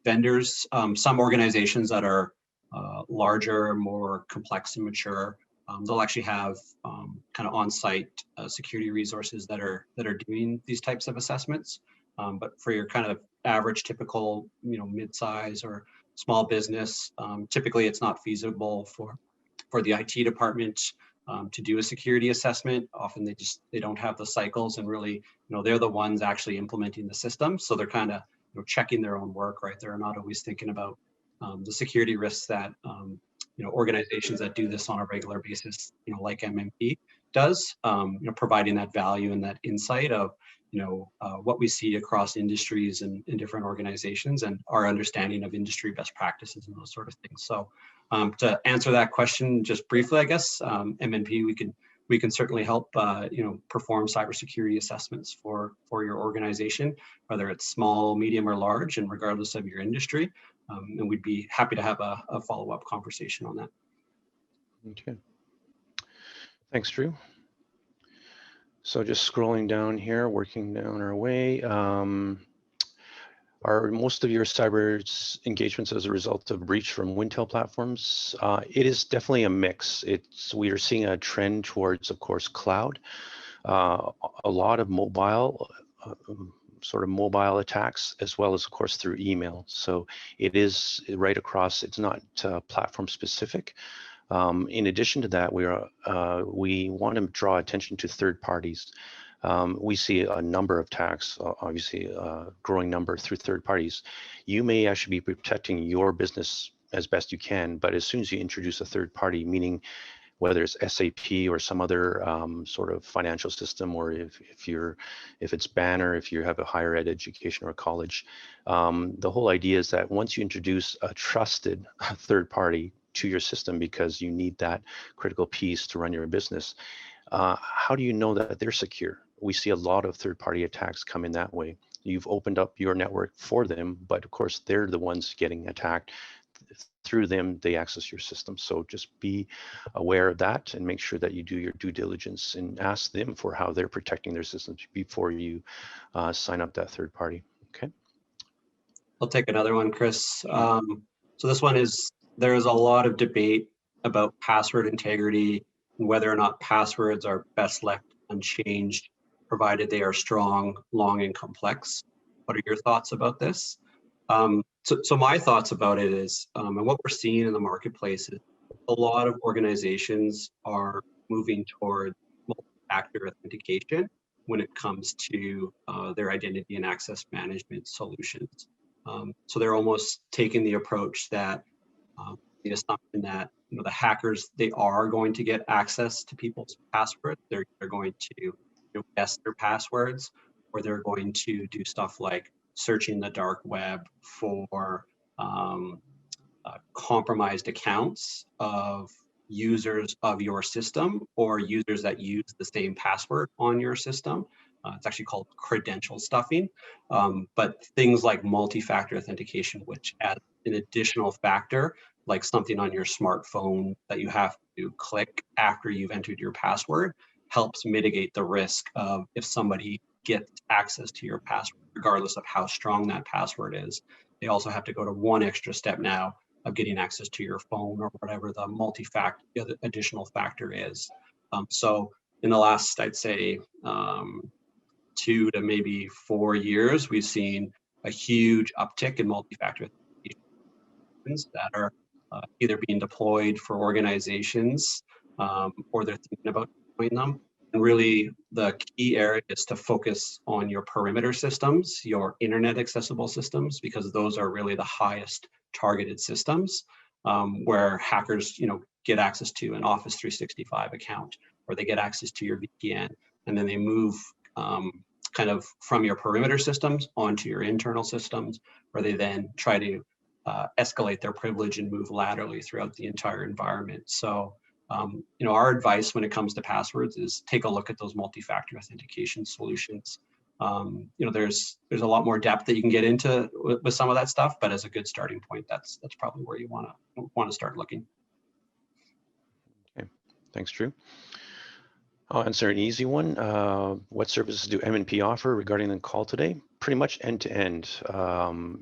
vendors. Some organizations that are larger, more complex and mature, they'll actually have kind of on-site security resources that are doing these types of assessments. But for your kind of average, typical, you know, mid-size or small business, typically it's not feasible for the IT department to do a security assessment. Often they don't have the cycles, and really, you know, they're the ones actually implementing the system. So they're kind of, you know, checking their own work, right? They're not always thinking about the security risks that you know, organizations that do this on a regular basis, you know, like MMP does, you know, providing that value and that insight of, you know, what we see across industries and in different organizations, and our understanding of industry best practices and those sort of things. So to answer that question just briefly, I guess, MNP, we can certainly help, you know, perform cybersecurity assessments for your organization, whether it's small, medium, or large, and regardless of your industry. And we'd be happy to have a follow-up conversation on that. Okay. Thanks, Drew. So just scrolling down here, working down our way. Are most of your cyber engagements as a result of breach from Wintel platforms? It is definitely a mix. We are seeing a trend towards, of course, cloud. A lot of mobile, sort of mobile attacks, as well as, of course, through email. So it is right across. It's not platform specific. In addition to that, we want to draw attention to third parties. We see a number of attacks, obviously a growing number through third parties. You may actually be protecting your business as best you can, but as soon as you introduce a third party, meaning whether it's SAP or some other sort of financial system, or if it's Banner, if you have a higher ed education or a college, the whole idea is that once you introduce a trusted third party to your system, because you need that critical piece to run your business, how do you know that they're secure? We see a lot of third-party attacks come in that way. You've opened up your network for them, but of course they're the ones getting attacked. Through them, they access your system. So just be aware of that and make sure that you do your due diligence and ask them for how they're protecting their systems before you sign up that third party. Okay. I'll take another one, Chris. So this one is, there is a lot of debate about password integrity and whether or not passwords are best left unchanged, provided they are strong, long, and complex. What are your thoughts about this? So my thoughts about it is, and what we're seeing in the marketplace is a lot of organizations are moving toward multi-factor authentication when it comes to their identity and access management solutions. So they're almost taking the approach that the assumption that the hackers, they are going to get access to people's passwords. They're going to guess their passwords, or they're going to do stuff like searching the dark web for compromised accounts of users of your system or users that use the same password on your system. It's actually called credential stuffing. But things like multi-factor authentication, which adds an additional factor, like something on your smartphone that you have to click after you've entered your password, helps mitigate the risk of if somebody gets access to your password, regardless of how strong that password is. They also have to go to one extra step now of getting access to your phone or whatever the multi-factor, the additional factor is. So in the last, I'd say, 2 to maybe 4 years, we've seen a huge uptick in multi-factor authentications that are either being deployed for organizations or they're thinking about deploying them. And really, the key area is to focus on your perimeter systems, your internet accessible systems, because those are really the highest targeted systems where hackers, get access to an Office 365 account, or they get access to your VPN, and then they move kind of from your perimeter systems onto your internal systems, where they then try to escalate their privilege and move laterally throughout the entire environment. So, our advice when it comes to passwords is take a look at those multi-factor authentication solutions. There's a lot more depth that you can get into with some of that stuff, but as a good starting point, that's probably where you want to start looking. Okay, thanks, Drew. I'll answer an easy one. What services do M&P offer regarding the call today? Pretty much end-to-end.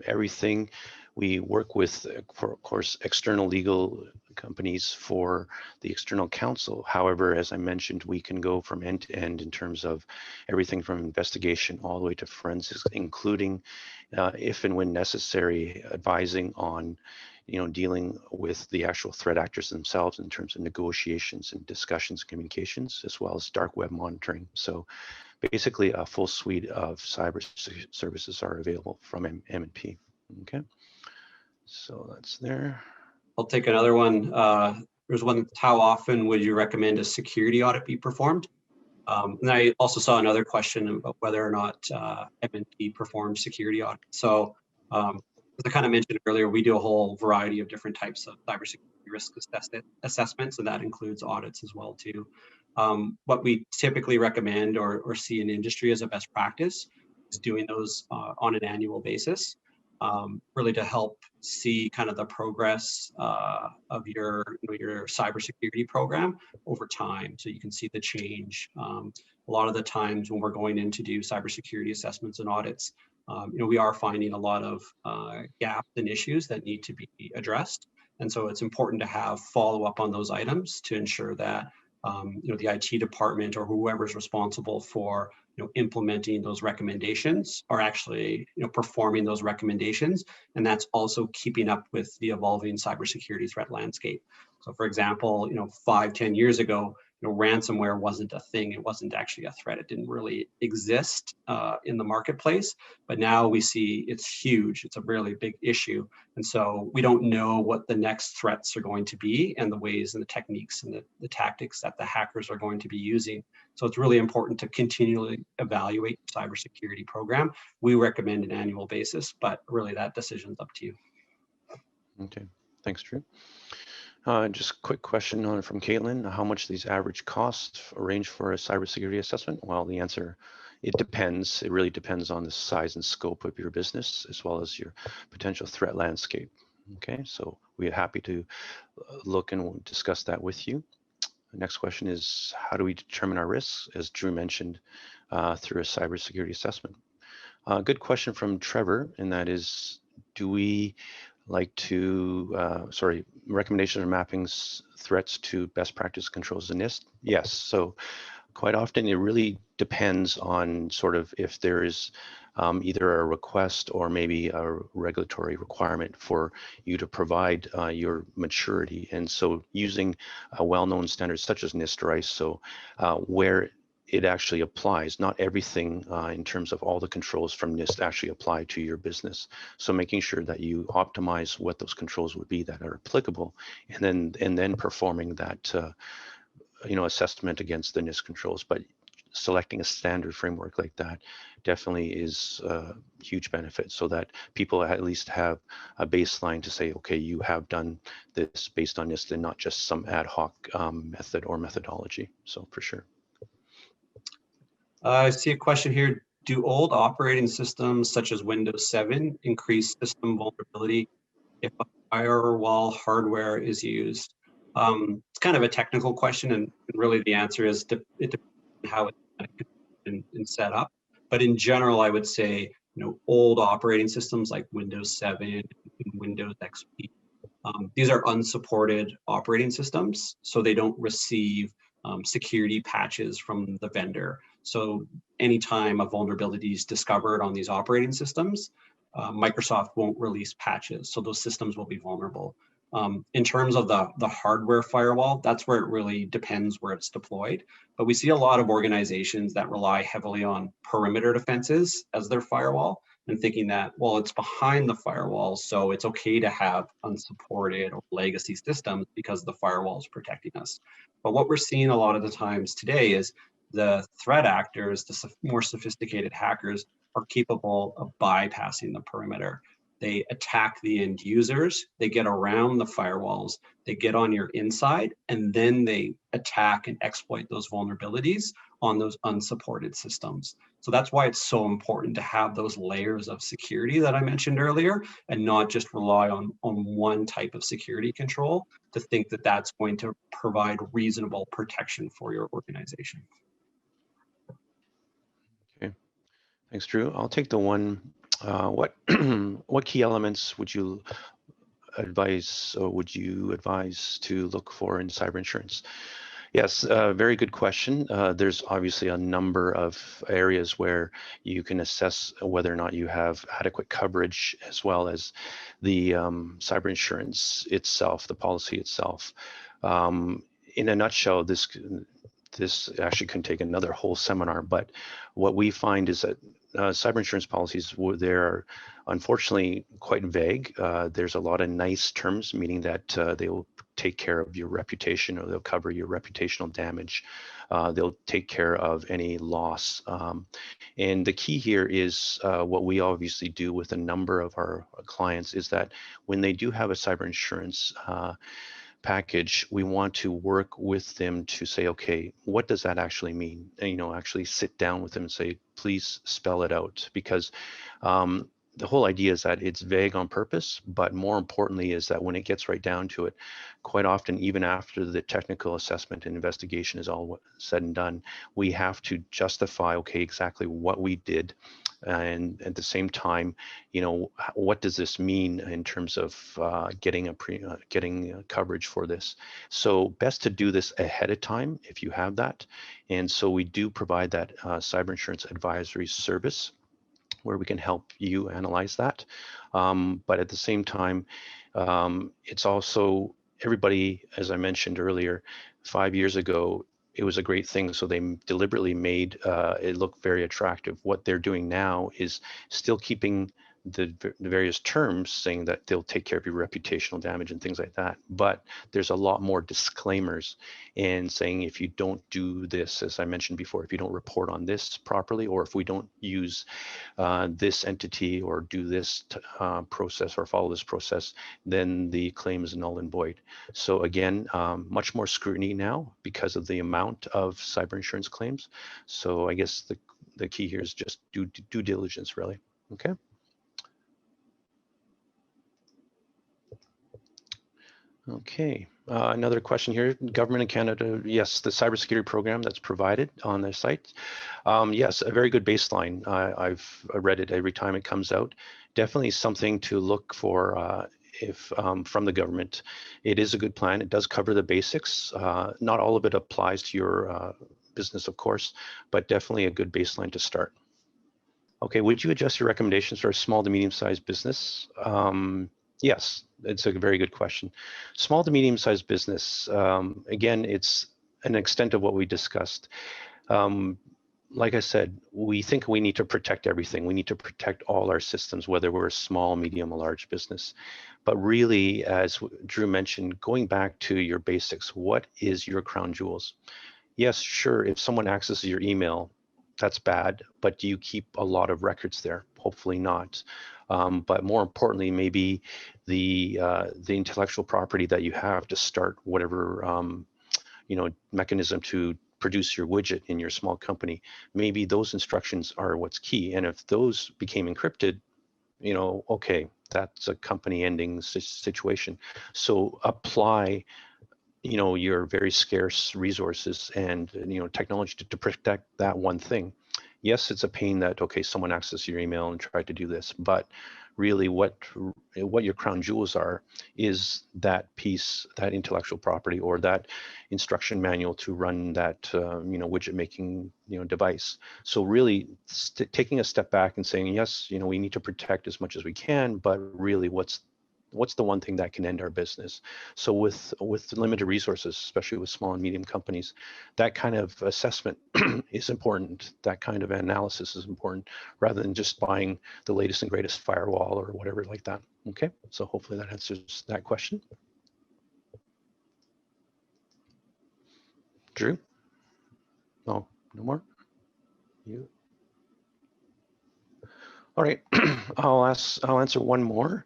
Everything we work with, for, of course, external legal companies for the external counsel. However, as I mentioned, we can go from end to end in terms of everything from investigation all the way to forensics, including, if and when necessary, advising on dealing with the actual threat actors themselves in terms of negotiations and discussions, communications, as well as dark web monitoring. So basically a full suite of cyber services are available from M&P. Okay, so that's there. I'll take another one. There's one, how often would you recommend a security audit be performed? And I also saw another question about whether or not M&P performs security audit. So as I kind of mentioned earlier, we do a whole variety of different types of cybersecurity risk assessments, and that includes audits as well too. What we typically recommend or see in industry as a best practice is doing those on an annual basis, really to help see kind of the progress of your cybersecurity program over time, so you can see the change. A lot of the times when we're going in to do cybersecurity assessments and audits, we are finding a lot of gaps and issues that need to be addressed. And so it's important to have follow-up on those items to ensure that the IT department or whoever's responsible for implementing those recommendations are actually performing those recommendations, and that's also keeping up with the evolving cybersecurity threat landscape. So, for example, 5-10 years ago, ransomware wasn't a thing. It wasn't actually a threat. It didn't really exist in the marketplace. But now we see it's huge. It's a really big issue. And so we don't know what the next threats are going to be and the ways and the techniques and the tactics that the hackers are going to be using. So it's really important to continually evaluate your cybersecurity program. We recommend an annual basis, but really that decision is up to you. Okay, thanks, Drew. Just a quick question from Caitlin. How much these average costs range for a cybersecurity assessment? Well, the answer, it depends. It really depends on the size and scope of your business, as well as your potential threat landscape. Okay, so we're happy to look and discuss that with you. The next question is, how do we determine our risks, as Drew mentioned, through a cybersecurity assessment? Good question from Trevor, and that is, do we like to, recommendations or mapping threats to best practice controls in NIST? Yes, so quite often it really depends on sort of if there is either a request or maybe a regulatory requirement for you to provide your maturity. And so using well-known standards such as NIST or ISO, where it actually applies, not everything in terms of all the controls from NIST actually apply to your business. So making sure that you optimize what those controls would be that are applicable, and then performing that assessment against the NIST controls. But selecting a standard framework like that definitely is a huge benefit, so that people at least have a baseline to say, okay, you have done this based on NIST and not just some ad hoc method or methodology. So for sure. I see a question here. Do old operating systems such as Windows 7 increase system vulnerability if a firewall hardware is used? It's kind of a technical question, and really the answer is it depends on how it's and set up. But in general, I would say, old operating systems like Windows 7 and Windows XP, these are unsupported operating systems, so they don't receive security patches from the vendor. So anytime a vulnerability is discovered on these operating systems, Microsoft won't release patches, so those systems will be vulnerable. In terms of the hardware firewall, that's where it really depends where it's deployed. But we see a lot of organizations that rely heavily on perimeter defenses as their firewall, and thinking that, well, it's behind the firewall, so it's okay to have unsupported or legacy systems because the firewall is protecting us. But what we're seeing a lot of the times today is the threat actors, the more sophisticated hackers, are capable of bypassing the perimeter. They attack the end users, they get around the firewalls, they get on your inside, and then they attack and exploit those vulnerabilities on those unsupported systems. So that's why it's so important to have those layers of security that I mentioned earlier, and not just rely on one type of security control to think that that's going to provide reasonable protection for your organization. Okay, thanks, Drew. I'll take the one. What key elements would you advise to look for in cyber insurance? Yes, very good question. There's obviously a number of areas where you can assess whether or not you have adequate coverage, as well as the cyber insurance itself, the policy itself. In a nutshell, this actually can take another whole seminar, but what we find is that cyber insurance policies, they're unfortunately quite vague. There's a lot of nice terms, meaning that they will take care of your reputation, or they'll cover your reputational damage. They'll take care of any loss. And the key here is what we obviously do with a number of our clients is that when they do have a cyber insurance package, we want to work with them to say, okay, what does that actually mean? And, actually sit down with them and say, please spell it out, because the whole idea is that it's vague on purpose, but more importantly is that when it gets right down to it, quite often, even after the technical assessment and investigation is all said and done, we have to justify, okay, exactly what we did. And at the same time, what does this mean in terms of getting coverage for this? So best to do this ahead of time if you have that. And so we do provide that cyber insurance advisory service where we can help you analyze that. But at the same time, it's also everybody, as I mentioned earlier, 5 years ago, it was a great thing. So they deliberately made it look very attractive. What they're doing now is still keeping the various terms, saying that they'll take care of your reputational damage and things like that. But there's a lot more disclaimers and saying, if you don't do this, as I mentioned before, if you don't report on this properly, or if we don't use this entity or do this process or follow this process, then the claim is null and void. So again, much more scrutiny now because of the amount of cyber insurance claims. So I guess the key here is just due diligence, really. Okay. Okay, another question here. Government in Canada, yes, the cybersecurity program that's provided on their site. Yes, a very good baseline. I've read it every time it comes out. Definitely something to look for if from the government. It is a good plan. It does cover the basics. Not all of it applies to your business, of course, but definitely a good baseline to start. Okay, would you adjust your recommendations for a small to medium-sized business? Yes, it's a very good question. Small to medium-sized business, again, it's an extent of what we discussed. Like I said, we think we need to protect everything. We need to protect all our systems, whether we're a small, medium, or large business. But really, as Drew mentioned, going back to your basics, what is your crown jewels? Yes, sure, if someone accesses your email, that's bad, but do you keep a lot of records there? Hopefully not. But more importantly, maybe the intellectual property that you have to start whatever mechanism to produce your widget in your small company, maybe those instructions are what's key. And if those became encrypted, okay, that's a company ending situation. So apply your very scarce resources and technology to protect that one thing. Yes, it's a pain that, okay, someone accessed your email and tried to do this, but really what your crown jewels are is that piece, that intellectual property, or that instruction manual to run that widget making device. So really taking a step back and saying, yes, we need to protect as much as we can, but really what's the one thing that can end our business? So with limited resources, especially with small and medium companies, that kind of assessment is important. That kind of analysis is important, rather than just buying the latest and greatest firewall or whatever like that. Okay, so hopefully that answers that question. Drew? No more? You? All right, I'll answer one more.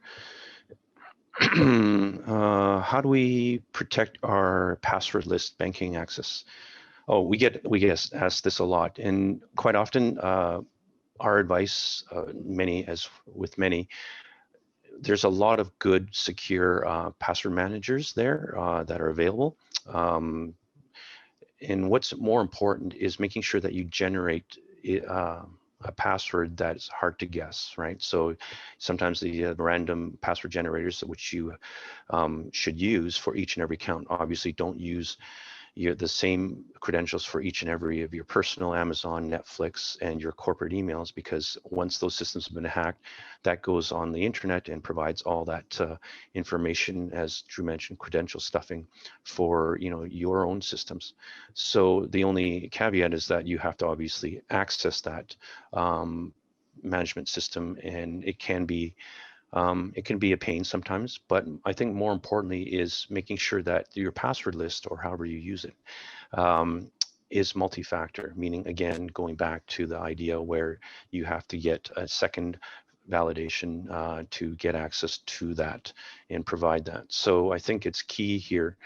How do we protect our passwordless banking access? Oh, we get asked this a lot, and quite often our advice, many, there's a lot of good secure password managers there that are available. And what's more important is making sure that you generate a password that is hard to guess, right? So sometimes the random password generators which you should use for each and every account, obviously don't use the same credentials for each and every of your personal Amazon, Netflix, and your corporate emails, because once those systems have been hacked, that goes on the internet and provides all that information, as Drew mentioned, credential stuffing for your own systems. So the only caveat is that you have to obviously access that management system, and it can be a pain sometimes, but I think more importantly is making sure that your password list, or however you use it, is multi-factor, meaning, again, going back to the idea where you have to get a second validation to get access to that and provide that. So I think it's key here.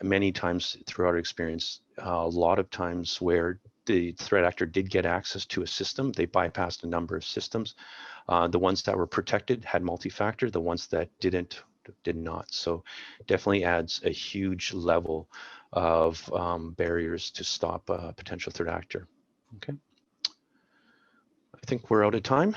Many times throughout our experience, a lot of times where the threat actor did get access to a system, they bypassed a number of systems. The ones that were protected had multi-factor, the ones that did not. So definitely adds a huge level of barriers to stop a potential threat actor. Okay. I think we're out of time.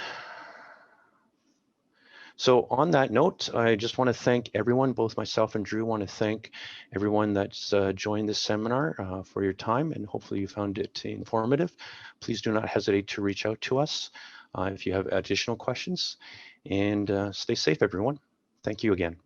So on that note, I just want to thank everyone, both myself and Drew want to thank everyone that's joined this seminar for your time, and hopefully you found it informative. Please do not hesitate to reach out to us if you have additional questions, and stay safe, everyone. Thank you again.